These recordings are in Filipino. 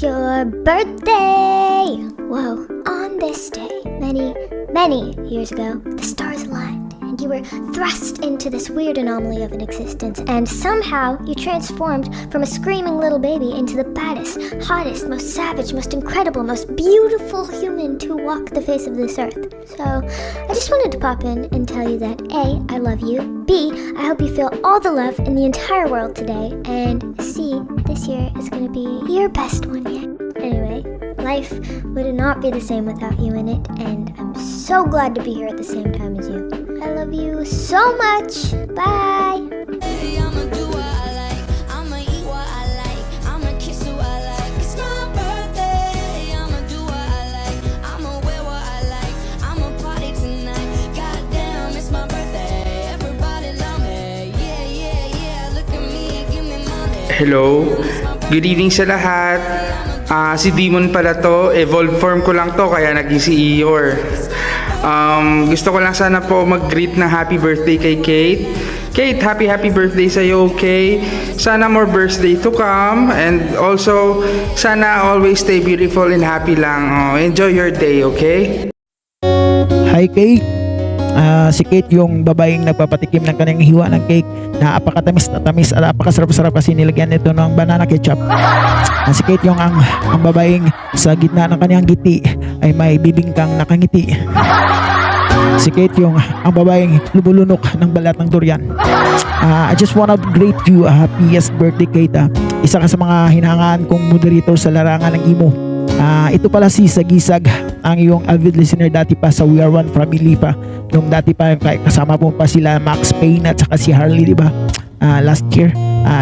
your birthday! Whoa, on this day, many years ago, the stars aligned, and you were thrust into this weird anomaly of an existence, and somehow you transformed from a screaming little baby into the baddest, hottest, most savage, most incredible, most beautiful human to walk the face of this earth. So, I just wanted to pop in and tell you that A, I love you, B, I hope you feel all the love in the entire world today, and C, this year is gonna be your best one yet. Anyway, life would not be the same without you in it, and I'm so glad to be here at the same time as you. I love you so much. Bye. I'ma do what I like, I'ma eat what I like, I'ma kiss who I like. It's my birthday. I'ma do what I like, I'ma wear what I like, I'ma party tonight. Goddamn, it's my birthday. Everybody love me. Yeah. Look at me, give me money. Hello, good evening sa lahat. Si Demon pala to, evolved form ko lang to kaya naging si Eeyore. Gusto ko lang sana po mag-greet ng happy birthday kay Kate. Kate, happy birthday sa'yo, okay? Sana more birthday to come, and also sana always stay beautiful and happy lang. Enjoy your day, okay? Hi Kate. Si Kate yung babaeng nagpapatikim ng kanyang hiwa ng cake na apakatamis na tamis at apakasarap-sarap kasi nilagyan nito ng banana ketchup. Si Kate yung ang babaeng sa gitna ng kanyang ngiti ay may bibingkang nakangiti. Si Kate yung ang babaeng lubulunok ng balat ng durian. I just wanna greet you a happiest birthday Kate. Isa ka sa mga hinahangaan kong moderator sa larangan ng imo. Ito pala si Sagisag, ang iyong avid listener dati pa sa We Are One Family pa. Nung dati pa kasama po pa sila Max Payne at saka si Harley, di ba? Last year,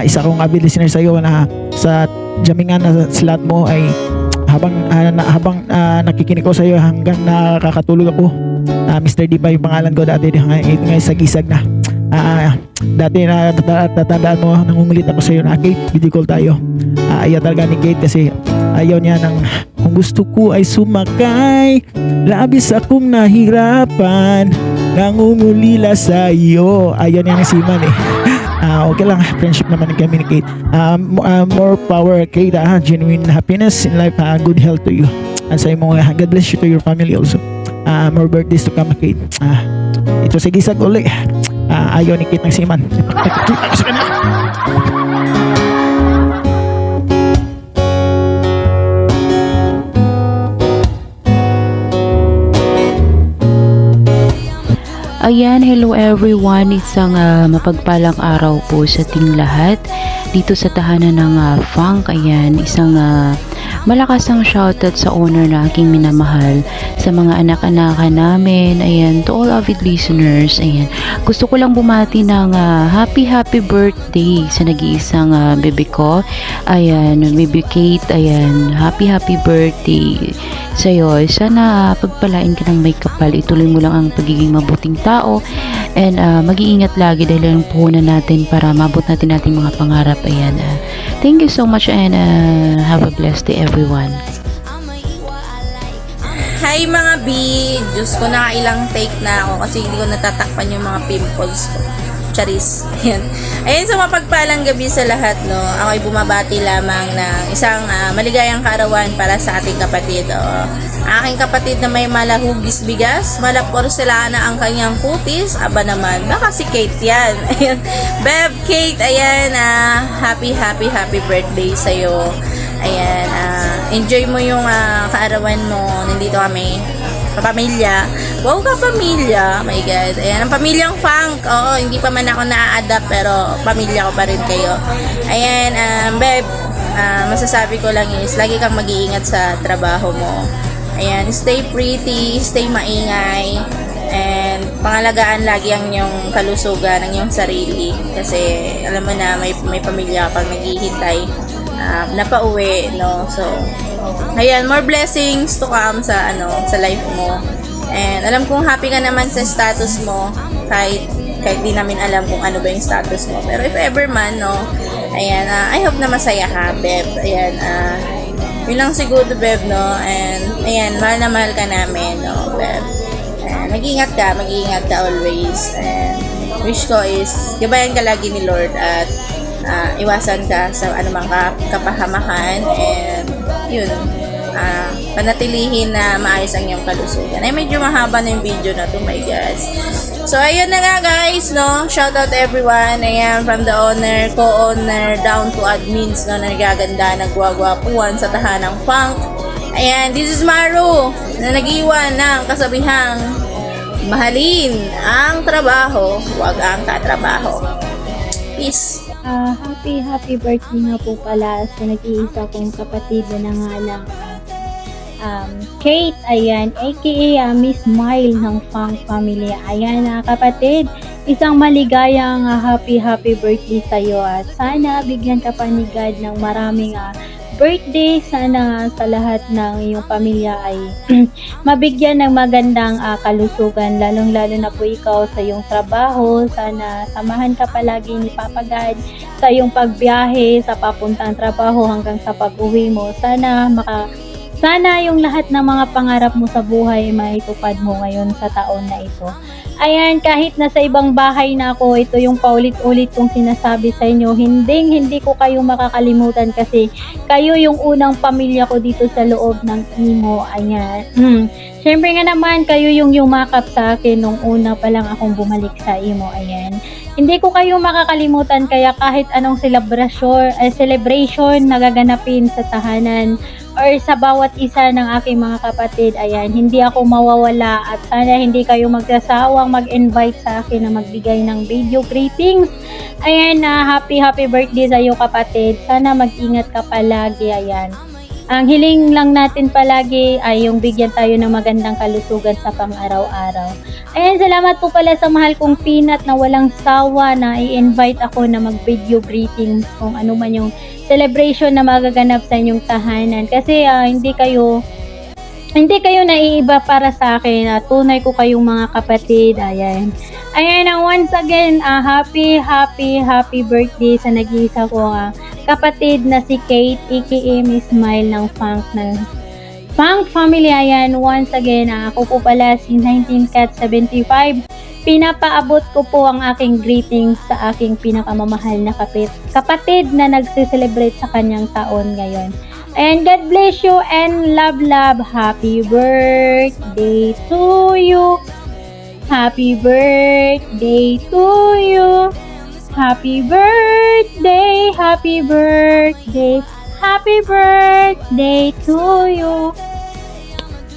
isa kong avid listener sa iyo na sa jamingan na slot mo ay habang nakikinig ko sa iyo hanggang nakakatulog ako. Mr. D pa yung pangalan ko dati, ngayon Sagisag na. Dati na tatandaan mo, nangungulit ako sa iyo na Kate, video call tayo. Ayaw talaga ni Kate kasi ayaw niya ng kung gusto ko ay sumakay, labis akong nahirapan, nangungulila sa iyo. Ayaw niya ng siman eh. Okay lang, friendship naman kami ni Kate. More power Kate, genuine happiness in life, good health to you. And sa mo, God bless you to your family also. More birthdays to come Kate. Ito sa gisag uli. Ayaw ni Kate ng siman. Ayan, hello everyone. Isang mapagpalang araw po sa ating lahat dito sa tahanan ng Funk. Ayan, isang malakas ang shoutout sa owner na aking minamahal, sa mga anak-anak namin. Ayan, to all avid listeners. Ayan, gusto ko lang bumati ng happy birthday sa nag-iisang bebe ko. Ayan, baby Kate. Ayan, happy birthday sa'yo. Sana pagpalain ka ng may kapal. Ituloy mo lang ang pagiging mabuting tao, and mag-iingat lagi dahil ang puhunan natin para mabot natin ating mga pangarap. Ayan, thank you so much, and have a blessed day everyone. Hi mga B! Diyos ko, nakailang take na ako kasi hindi ko natatakpan yung mga pimples ko. Charis. Ayan. Ayun, sa mapagpalang gabi sa lahat, no? Ako'y bumabati lamang ng isang maligayang kaarawan para sa ating kapatid. Aking kapatid na may malahugis bigas, malaporselana ang kanyang kutis, aba naman, baka si Kate yan. Ayan. Beb, Kate, ayan, happy birthday sa'yo. Ayan, enjoy mo yung kaarawan mo. Nandito kami, kapamilya. Wow, kapamilya. My God. Ayan, ang pamilyang Funk. Oo, hindi pa man ako na-adapt pero pamilya ko pa rin kayo. Ayan, babe, masasabi ko lang is lagi kang mag-iingat sa trabaho mo. Ayan, stay pretty, stay maingay, and pangalagaan lagi ang iyong kalusugan, ang iyong sarili. Kasi alam mo na may pamilya pag naghihintay na pauwi, no? So, ayan, more blessings to come sa life mo. And alam kong happy ka naman sa status mo, kahit di namin alam kung ano ba yung status mo. Pero if ever man, no, ayan, I hope na masaya ka, Beb. Ayan, yun lang siguro, Beb, no? And ayan, mahal na mahal ka namin, no, Beb. And mag-iingat ka always. And wish ko is gabayan ka lagi ni Lord at iwasan ka sa anumang kapahamakan, and yun, panatilihin na maayos ang iyong kalusugan. Ay, medyo mahaba na yung video na to, my guys. So, ayun na nga guys, no? Shout out everyone. Ayan, from the owner, co-owner, down to admins, no? Nagaganda, nagwagwapuan sa tahanang funk. Ayan, this is Maru, na nag-iwan ng kasabihang mahalin ang trabaho, huwag ang katrabaho. Peace. Happy birthday nga po pala sa nag-iisa kong kapatid na nangalang Kate, ayan, aka Miss Smile ng Funk Family. Ayan, kapatid, isang maligayang happy birthday sa'yo, at sana bigyan ka pa ni God ng maraming birthday. Sana sa lahat ng iyong pamilya ay mabigyan ng magandang kalusugan, lalong-lalo na po ikaw sa iyong trabaho. Sana samahan ka palagi ni Papa God sa iyong pagbiyahe, sa papuntang trabaho hanggang sa pag-uwi mo. Sana yung lahat ng mga pangarap mo sa buhay maitupad mo ngayon sa taon na ito. Ayan, kahit nasa ibang bahay na ako, ito yung paulit-ulit kong sinasabi sa inyo, hindi ko kayo makakalimutan kasi kayo yung unang pamilya ko dito sa loob ng Imo. Ayan. Siyempre nga naman, kayo yung yumakap sa akin nung una pa lang akong bumalik sa Imo. Ayan. Hindi ko kayo makakalimutan, kaya kahit anong celebration na gaganapin sa tahanan or sa bawat isa ng aking mga kapatid, ayan, hindi ako mawawala, at sana hindi kayo magsasawang mag-invite sa akin na magbigay ng video greetings. Ayan, happy birthday sa iyo, kapatid. Sana mag-ingat ka palagi. Ayan. Ang hiling lang natin palagi ay yung bigyan tayo ng magandang kalusugan sa pang-araw-araw. Ayan, salamat po pala sa mahal kong Peanut na walang sawa na i-invite ako na mag-video greetings kung ano man yung celebration na magaganap sa inyong tahanan. Kasi hindi kayo naiiba para sa akin. Tunay ko kayong mga kapatid. Ayan. Ayan, once again, happy birthday sa nag-iisa ko kapatid na si Kate, aka Miss Smile ng Funk Family. Ayan, once again, ako po pala si 19Cat75. Pinapaabot ko po ang aking greetings sa aking pinakamamahal na kapatid na nagse-celebrate sa kanyang taon ngayon. And God bless you and love. Happy birthday to you. Happy birthday to you. Happy birthday. Happy birthday. Happy birthday to you.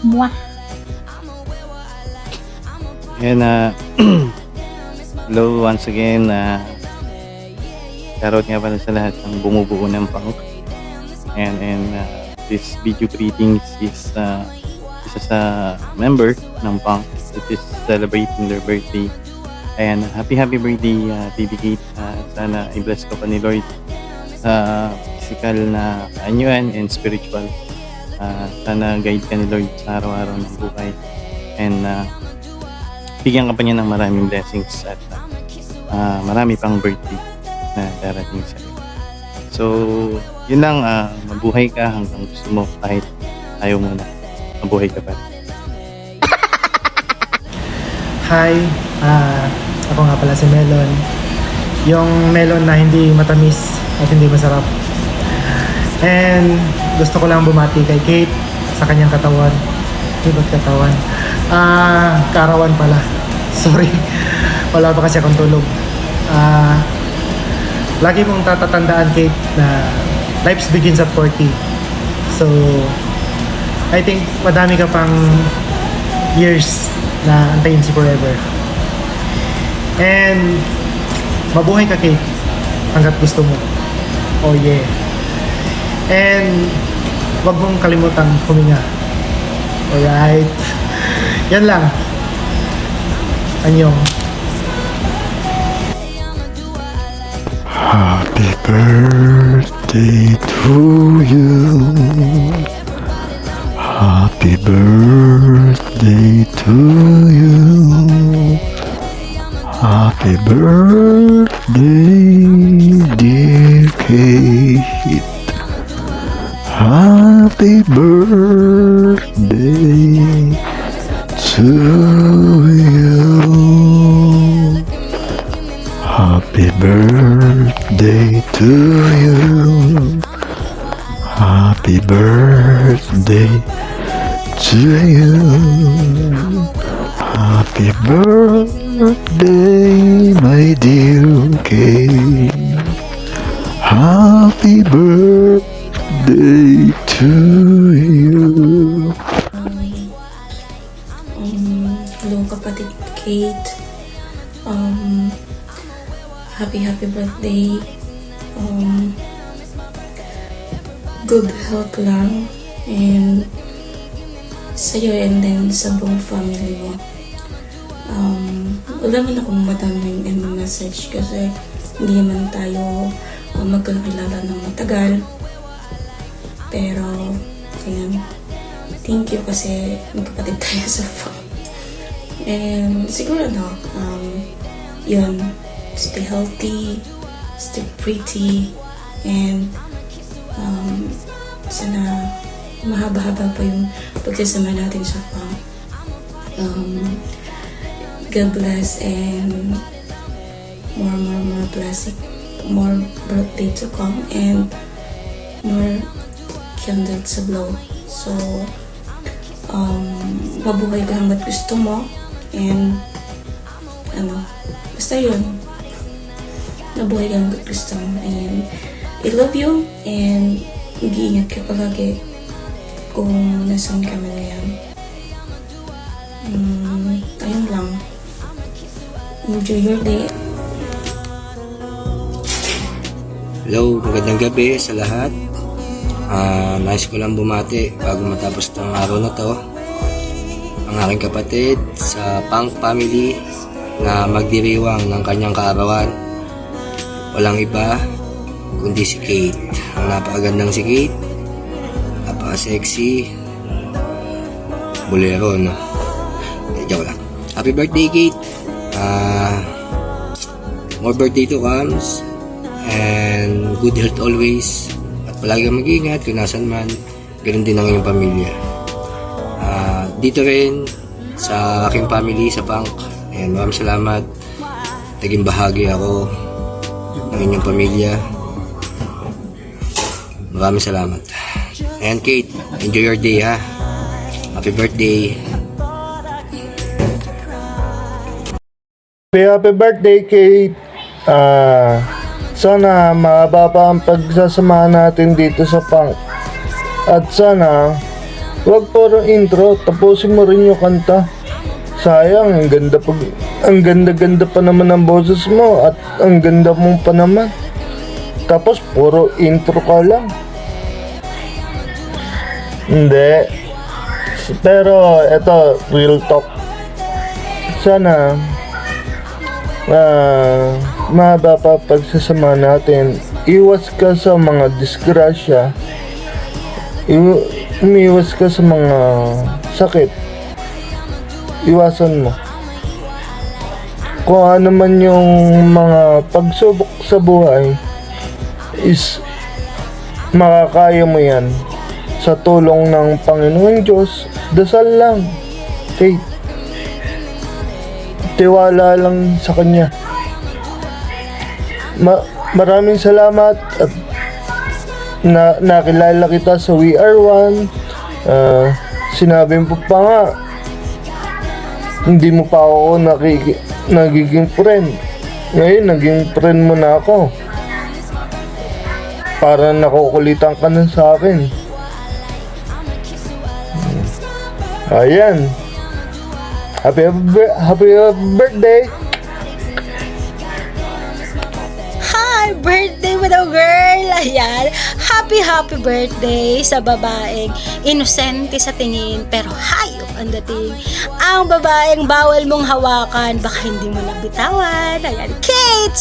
Mwah. And hello once again. Shoutout nga pala sa lahat ng bumubuo ng Funk. And this video greetings is isa sa member ng Funk which is celebrating their birthday. And happy birthday, Baby Kate. Sana i-bless ka pa ni Lord sa physical na kaanyuan and spiritual. Sana guide ka ni Lord sa araw-araw ng buhay. And bigyan ka pa niya ng maraming blessings at marami pang birthday na darating sa iyo. So, yun lang, mabuhay ka hanggang gusto mo kahit ayaw mo na. Mabuhay ka pa rin. Hi, ako nga pala si Melon. Yung melon na hindi matamis at hindi masarap. And gusto ko lang bumati kay Kate sa kanyang katawan. Ba't katawan? Kaarawan pala. Sorry. Wala pa kasi akong tulog. Lagi mong tatatandaan, Kate, na life begins at 40. So, I think madami ka pang years na antayin si forever. And mabuhay ka, Kate, hanggat gusto mo. Oh yeah. And wag mong kalimutang huminga. Alright. Yan lang. Anyong. Happy birthday to you. Happy birthday to you. Happy birthday, dear Kate. Happy birthday to you. Happy Happy birthday to you. Happy birthday to you. Happy birthday, my dear Kate. Happy birthday to you. Hello kapatid Kate. Happy birthday. Good health lang. And sa'yo and then sa buong family mo. Wala man akong madaming message kasi hindi naman tayo magkakilala ng matagal. Pero, ayan. Thank you kasi magkapatid tayo sa phone. And siguro yun, stay healthy, stay pretty, and sana mahaba-haba pa yung pagsasama natin sa phone. God bless and more blessing, more birthday to come and more candle to blow. So, mabuhay ka hanggat gusto mo and basta yun, mabuhay ka hanggat gusto mo and I love you and mag-iingat ka palagi kung nasan ka man ngayon. Ayun lang. Enjoy your day. Hello, magandang gabi sa lahat. Nais ko lang bumati bago matapos ng araw na to ang aking kapatid sa Pang family na magdiriwang ng kanyang kaarawan. Walang iba kundi si Kate. Ang napakagandang si Kate, napaka-sexy, bolero, no? Joke lang. Happy birthday, Kate. More birthday to comes and good health always. At palagi kang mag-iingat kung nasan man. Ganun din ang iyong pamilya. Dito rin sa aking family sa Punk. Ayan, maraming salamat. Naging bahagi ako ng inyong pamilya. Maraming salamat. Ayan, Kate, enjoy your day, ha. Happy birthday. Happy birthday, Kate. Sana mahaba pa ang pagsasamahan natin dito sa Punk. At sana, wag puro intro, tapusin mo rin yung kanta. Sayang, ang ganda pa naman ng boses mo at ang ganda mong pa naman. Tapos puro intro ka lang. Hindi. Pero eto, real talk. Sana mahaba pa pagsasama natin. Iwas ka sa mga disgrasya. Umiwas ka sa mga sakit. Iwasan mo. Kung ano man yung mga pagsubok sa buhay is makakaya mo yan sa tulong ng Panginoon Diyos. Dasal lang, Kate. Tiwala lang sa Kanya. Maraming salamat at nakilala kita sa We Are One. Sinabi mo pa nga, hindi mo pa ako nagiging friend. Ngayon, naging friend mo na ako. Para nakukulitan ka na sa akin. Ayan. Happy birthday! Hi! Birthday mo daw, girl! Ayan. Happy birthday sa babaeng inosente sa tingin pero hayop ang dating. Ang babaeng bawal mong hawakan, baka hindi mo nabitawan. Ayan. Kate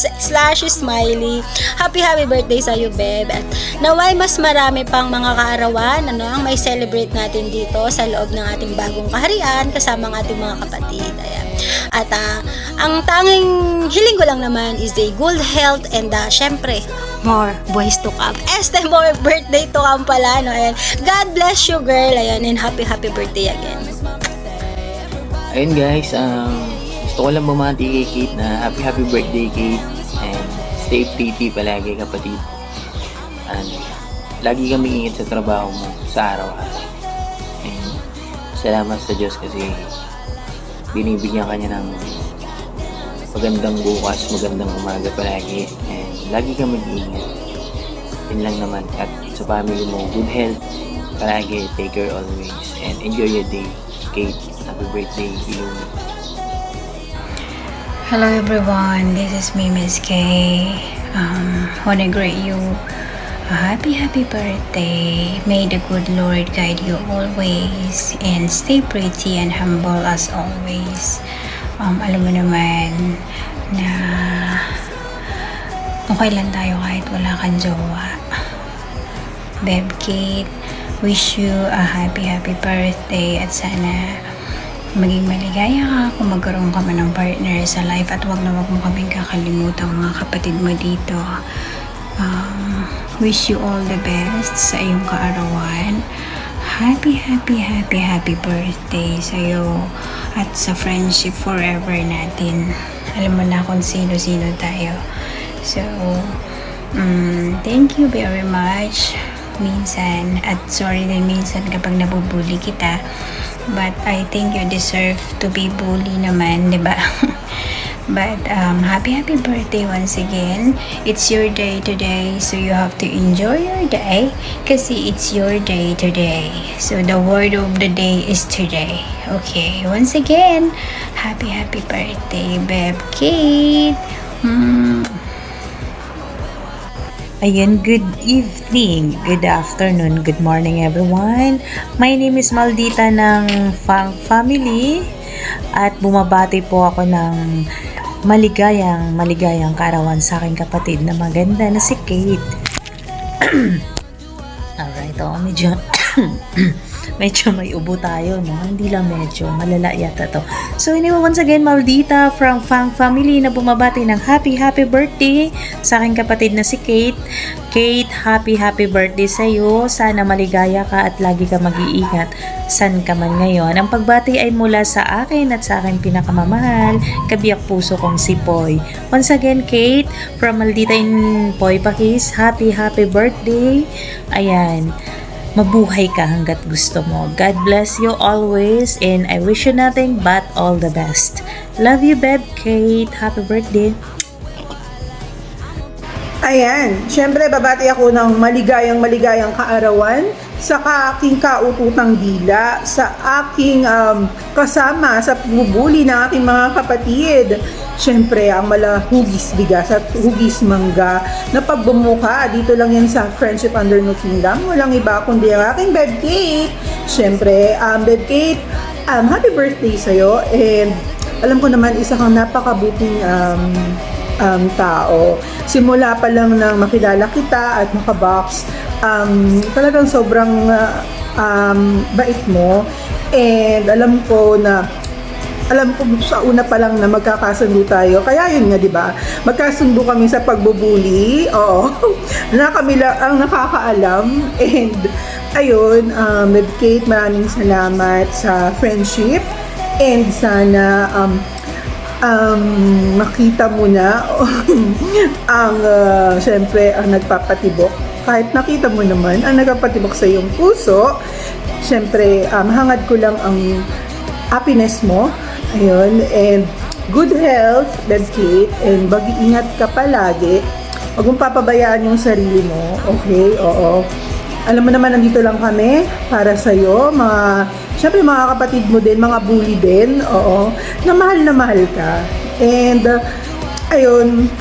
/ Smiley. Happy birthday sa'yo, Beb. At naway mas marami pang mga kaarawan ang may celebrate natin dito sa loob ng ating bagong kaharian kasama ng ating mga kapatid. Ayan. At ang tanging hiling ko lang naman is a good health and syempre, more boys to come. More birthday to come pala, no? Ayan. God bless you, girl. Ayan. And happy birthday again. Ayun guys, gusto ko lang bumati kay Kate na happy birthday, Kate. And Stay pretty palagi, kapatid. And lagi kami ingat sa trabaho mo sa araw-araw. And salamat sa Diyos kasi binibigyan ka niya ng magandang bukas, magandang umaga palagi. And lagi ka mag-iingat. Yun lang naman. At sa family mo, good health palagi. Take care always. And enjoy your day. Kate, happy birthday, Ilumi. Hello everyone, this is me, Miss K. Wanna greet you a happy birthday. May the good Lord guide you always and stay pretty and humble as always. Alam mo naman na okay lang tayo kahit wala kang jowa. Beb Kate, wish you a happy birthday at sana maging maligaya ka kung magkaroon ka man ng partner sa life at wag na wag mo kaming kakalimutan mga kapatid mo dito. Wish you all the best sa iyong kaarawan. Happy birthday sa'yo at sa friendship forever natin. Alam mo na kung sino-sino tayo. So, thank you very much minsan at sorry din minsan kapag nabubuli kita. But I think you deserve to be bully naman, di ba? But happy birthday once again. It's your day today, so you have to enjoy your day kasi it's your day today. So the word of the day is today. Okay, once again, happy birthday, Beb Kate. Ayan, good evening, good afternoon, good morning everyone. My name is Maldita ng Fang Family at bumabati po ako ng maligayang kaarawan sa aking kapatid na maganda na si Kate. Alright, medyo may ubo tayo, no? Hindi lang medyo, malala yata to. So anyway, once again, Maldita from Fang Family na bumabati ng happy birthday sa aking kapatid na si Kate. Kate, happy birthday sa iyo. Sana maligaya ka at lagi ka mag-iingat san ka man ngayon. Ang pagbati ay mula sa akin at sa aking pinakamamahal, kabiyak puso kong si Poy. Once again, Kate, from Maldita in Poy Pakis, happy birthday. Ayan. Mabuhay ka hanggat gusto mo. God bless you always and I wish you nothing but all the best. Love you, Beb Kate. Happy birthday. Ayan, syempre babati ako ng maligayang kaarawan sa aking kaututang dila, sa aking kasama sa pumubuli ng aking mga kapatid. Syempre, ang hugis bigas at hugis mangga na pagbumuka, dito lang yan sa Friendship Under No Kingdom. Walang iba kundi ang aking Beb Kate. Syempre, Beb Kate, happy birthday sa'yo. And alam ko naman, isa kang napakabuting tao. Simula pa lang nang makilala kita at makabox, talagang sobrang bait mo. And alam ko sa una pa lang na magkakasundo tayo. Kaya yun nga, di ba? Magkasundo kami sa pagbubuli. Oo. Na kami lang ang nakakaalam. And ayun, Beb Kate, maraming salamat sa friendship. And sana makita mo na ang syempre ang nagpapatibok. Kahit nakita mo naman ang nagpapatibok sa iyong puso, syempre hangad ko lang ang happiness mo. Ayun, and good health, Beb Kate, and mag-iingat ka palagi. Huwag mong papabayaan yung sarili mo, okay? Oo. Alam mo naman, nandito lang kami para sa'yo, syempre mga kapatid mo din, mga bully din, oo, na mahal ka. And, ayun,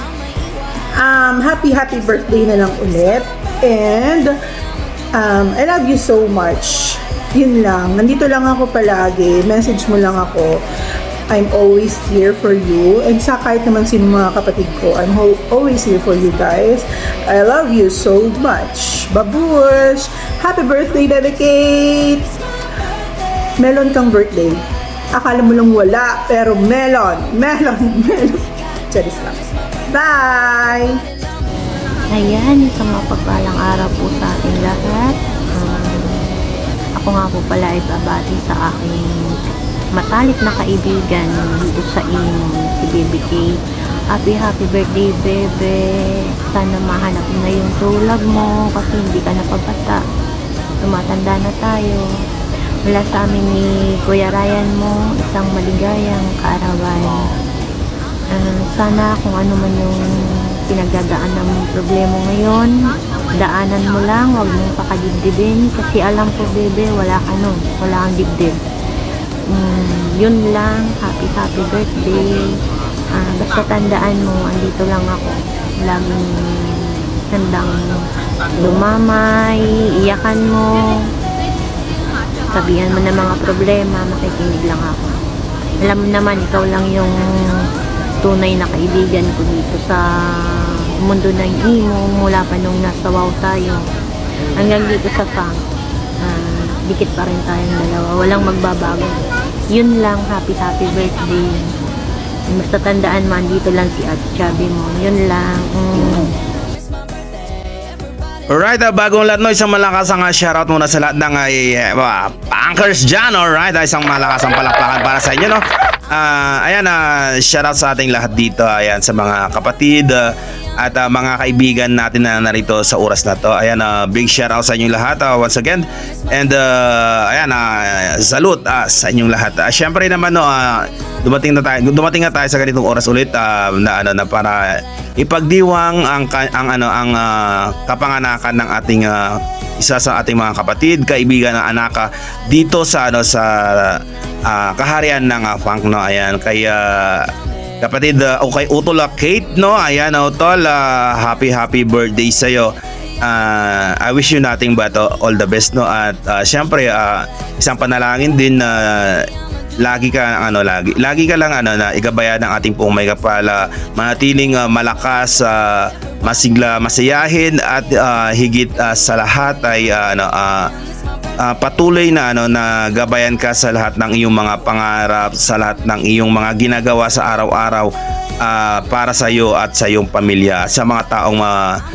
happy birthday na lang ulit. And, I love you so much. Yun lang, nandito lang ako palagi, message mo lang ako. I'm always here for you. And sa kahit naman sino mga kapatid ko, I'm always here for you guys. I love you so much. Babush! Happy birthday, Bebe Kate! Melon kang birthday. Akala mo lang wala, pero melon. Charis lang. Bye! Ayan, isang mapagpalang araw po sa ating lahat. Ako nga po pala ay babati sa aking matalik na kaibigan dito sa Imon, si Baby K. Happy birthday, Bebe. Sana mahanap mo na yung tulad mo kasi hindi ka na pabata. Tumatanda na tayo. Mula sa amin ni Kuya Ryan mo, isang maligayang kaarawan. Sana kung ano man yung pinagdadaanan mong problema ngayon, daanan mo lang, huwag mong pakadibdibin kasi alam ko, Bebe, wala ka nun, wala kang dibdib. Yun lang, happy birthday. Basta tandaan mo, andito lang ako, laging handang lumamay, iyakan mo, sabihan mo ng mga problema, makikinig lang ako. Alam mo naman, ikaw lang yung tunay na kaibigan ko dito sa mundo ng Imo mula pa nung nasa WOW tayo hanggang dito sa Fang. Dikit pa rin tayong dalawa, walang magbabago. Yun lang, happy birthday. Basta tandaan mo, andito lang si at Chubby mo. Yun lang. Alright, bagong lahat, no, isang malakas ang shoutout muna sa lahat ng punkers dyan. Alright, isang malakas ang palakpakan para sa inyo, no. Ayan, shoutout sa ating lahat dito. Ayan, sa mga kapatid at mga kaibigan natin na narito sa oras na to. Ayan, big shoutout sa inyong lahat once again. And ayan, salute sa inyong lahat. Syempre naman, no, dumating na tayo sa ganitong oras ulit na para ipagdiwang ang kapanganakan ng ating isa sa ating mga kapatid, kaibigan ng anak dito sa kaharian ng funk, no. Ayan, kay kapatid o kay Utol Kate, no. Ayan, Utol, happy birthday sa iyo. I wish you nothing but all the best, no. At syempre isang panalangin din na lagi ka lang na igabayan ng ating pong may kapal, manatiling malakas, masigla, masayahin at higit sa lahat ay patuloy na na gabayan ka sa lahat ng iyong mga pangarap, sa lahat ng iyong mga ginagawa sa araw-araw para sa iyo at sa iyong pamilya, sa mga taong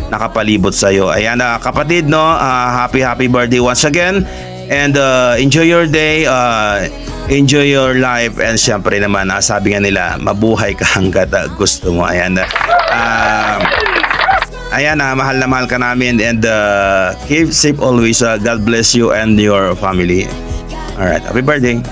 nakapalibot sa iyo. Ayan, kapatid, no, happy birthday once again, and enjoy your day, enjoy your life, and syempre naman, sabi nga nila, mabuhay ka hanggat gusto mo. Ayan, mahal na mahal ka namin, and keep safe always. God bless you and your family. Alright, happy birthday.